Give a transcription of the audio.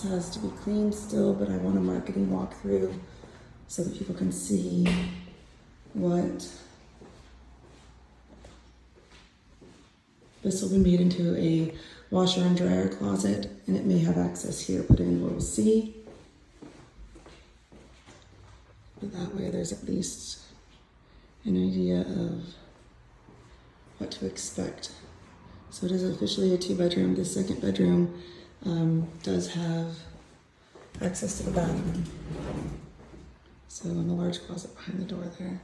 house has to be cleaned still, but I want a marketing walkthrough so that people can see what this will be made into a washer and dryer closet, and it may have access here put in, we'll see. But that way there's at least an idea of what to expect. So it is officially a 2-bedroom. The second bedroom does have access to the bathroom. So in a large closet behind the door there.